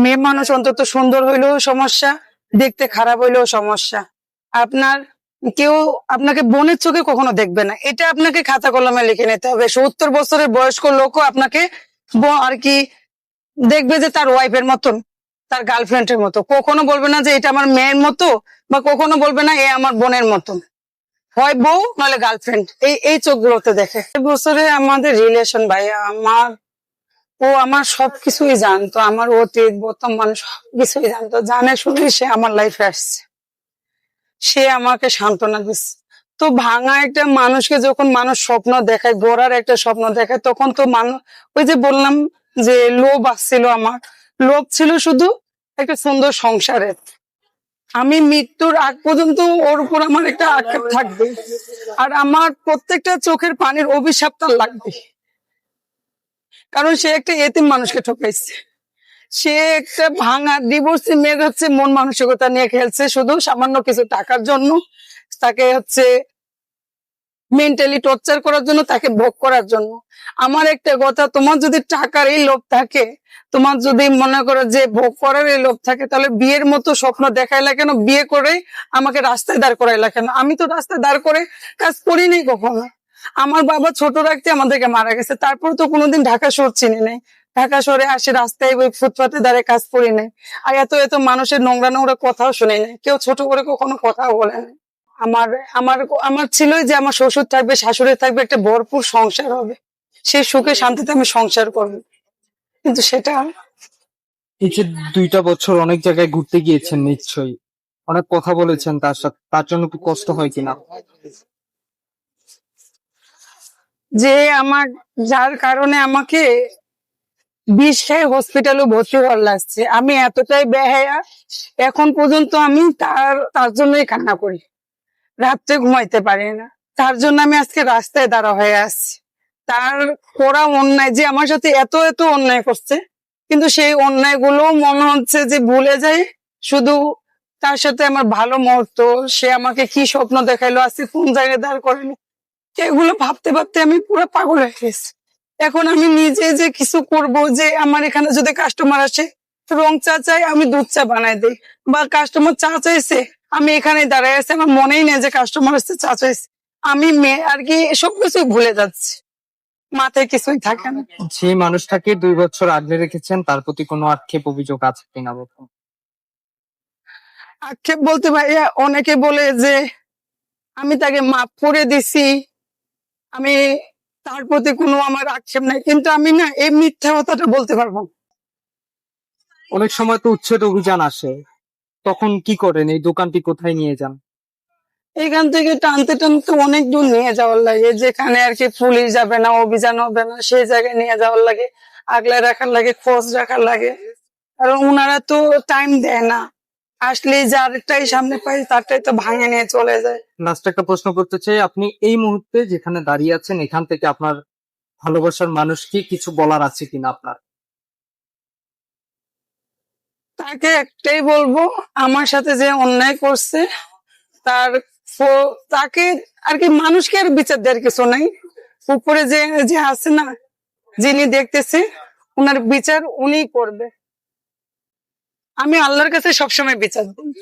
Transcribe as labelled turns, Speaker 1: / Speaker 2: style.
Speaker 1: মেয়ে মানুষ অন্তত সুন্দর হইলেও সমস্যা, দেখতে খারাপ হইলেও সমস্যা। আপনার কেউ আপনাকে বোনের চোখে কখনো দেখবে না, এটা আপনাকে খাতা কলমে লিখে নিতে হবে। 70 বছরের বয়স্ক লোকও আপনাকে আর কি দেখবে যে তার ওয়াইফের মতন, তার গার্লফ্রেন্ডের মতো। কখনো বলবে না যে এটা আমার মেয়ের মতো, বা কখনো বলবে না এ আমার বোনের মতন। হয় বউ নাহলে গার্লফ্রেন্ড, এই চোখগুলোতে দেখে। বছরে আমাদের রিলেশন ভাইয়া, ও আমার সবকিছুই জানতো, আমার অতীত বর্তমান সবকিছুই জানতো। জানে শুনে সে আমার লাইফে আসছে, সে আমাকে সান্ত্বনা দিচ্ছে। তো ভাঙা একটা মানুষকে যখন মানুষ স্বপ্ন দেখায়, গড়ার একটা স্বপ্ন দেখায়, তখন তো মানুষ, ওই যে বললাম যে লোভ আসছিল, আমার লোভ ছিল শুধু একটা সুন্দর সংসারের। আমি মৃত্যুর আগ পর্যন্ত ওর উপর আমার একটা আক্ষেপ থাকবে, আর আমার প্রত্যেকটা চোখের পানির অভিশাপ তার লাগবে। কারণ সে একটা এতিম মানুষকে ঠকাইছে, সে একটা ভাঙা ডিভোর্সি মেয়ের হচ্ছে মন মানসিকতা নিয়ে খেলছে শুধু সামান্য কিছু টাকার জন্য। তাকে হচ্ছে মেন্টালি টর্চার করার জন্য, তাকে ভোগ করার জন্য। আমার একটা কথা, তোমার যদি টাকার এই লোভ থাকে, তোমার যদি মনে করো যে ভোগ করার এই লোভ থাকে, তাহলে বিয়ের মতো স্বপ্ন দেখাইলা কেন? বিয়ে করে আমাকে রাস্তায় দাঁড় করাইলা কেন? আমি তো রাস্তায় দাঁড় করে কাজ করিনি কখনো। আমার বাবা ছোট রাখতে আমাদেরকে মারা গেছে, তারপর তো কোনোদিন ঢাকা শহর চিনি নাই। ঢাকা শহরে আসে রাস্তায় ওই ফুটপাতে দাঁড়িয়ে কাজ করি নাই। আর এত এত মানুষের নোংরা নোংরা কথাও শুনি নাই, কেউ ছোট করে কখনো কথাও বলে নাই। আমার আমার আমার ছিল যে আমার শ্বশুর থাকবে, শাশুড়ি থাকবে, একটা ভরপুর সংসার হবে, সেই সুখে শান্তিতে আমি সংসার করব। কিন্তু সেটা
Speaker 2: এই যে 2টা বছর অনেক জায়গায় ঘুরতে গিয়েছেন, নিশ্চয়ই অনেক কথা বলেছেন তার সাথে, তার জন্য কি কষ্ট হয় কিনা?
Speaker 1: যে আমার, যার কারণে আমাকে 20 হসপিটালে ভর্তি হওয়ার লাগছে, আমি এতটাই বেহায়া, এখন পর্যন্ত আমি তার জন্যই কান্না করি, রাত্রে ঘুমাইতে পারি না। তার জন্য আমি আজকে রাস্তায় দাঁড়া হয়ে আসছি। তার করা অন্যায়, যে আমার সাথে এত এত অন্যায় করছে, কিন্তু সেই অন্যায় গুলো মনে হচ্ছে যে ভুলে যাই শুধু তার সাথে আমার ভালো মুহূর্ত, সে আমাকে কি স্বপ্ন দেখাইলো, আজকে কোন জায়গায় দাঁড় করেনি, এগুলো ভাবতে ভাবতে আমি পুরো পাগল হয়ে গেছি। এখন আমি নিজে যে কিছু করব, যে আমার এখানে যদি কাস্টমার আসে, রং চা চাই, আমি দুধ চা বানাই দিই, বা কাস্টমার চা চাইছে, আমি এখানে দাঁড়ায় আছি, আমার মনেই নেই যে কাস্টমার আসছে, চা চাইছে। আমি মেয়ে আর কি সবকিছু ভুলে যাচ্ছি, মাথায় কিছুই থাকে না।
Speaker 2: যে মানুষটাকে 2 বছর আগলে রেখেছেন, তার প্রতি কোনো আক্ষেপ অভিযোগ আছে কিনা বলুন?
Speaker 1: আক্ষেপ বলতে ভাইয়া, অনেকে বলে যে আমি তাকে মাফ করে দিছি, আমি তার প্রতি কোনো আমার আক্ষেপ নাই, কিন্তু আমি না এই মিথ্যা কথাটা বলতে পারবো না।
Speaker 2: অনেক সময় তো উচ্ছেদ অভিযান আসে, তখন কি করেন? এই দোকানটি কোথায় নিয়ে যান?
Speaker 1: এখান থেকে টানতে টানতে অনেক দূর নিয়ে যাওয়ার লাগে, যেখানে আর কি পুলিশ যাবে না, অভিযান হবে না, সেই জায়গায় নিয়ে যাওয়ার লাগে, আগলে রাখার লাগে, খোঁজ রাখার লাগে। কারণ উনারা তো টাইম দেয় না, আসলে যারটাই সামনে পাই তারটাই তো ভাঙে নিয়ে চলে যায়।
Speaker 2: লাস্ট একটা প্রশ্ন করতে চাই, আপনি এই মুহূর্তে যেখানে দাঁড়িয়ে আছেন, এখান থেকে আপনার ভালোবাসার মানুষকে কিছু বলার আছে কিনা আপনার?
Speaker 1: তাকে একটাই বলবো, আমার সাথে যে অন্যায় করছে, তার তাকে আর কি, মানুষকে আর বিচার দেওয়ার কিছু নাই। উপরে যে যে আছে না, যিনি দেখতেছে, উনার বিচার উনি করবে। আমি আল্লাহর কাছে সবসময় বিচার দিই।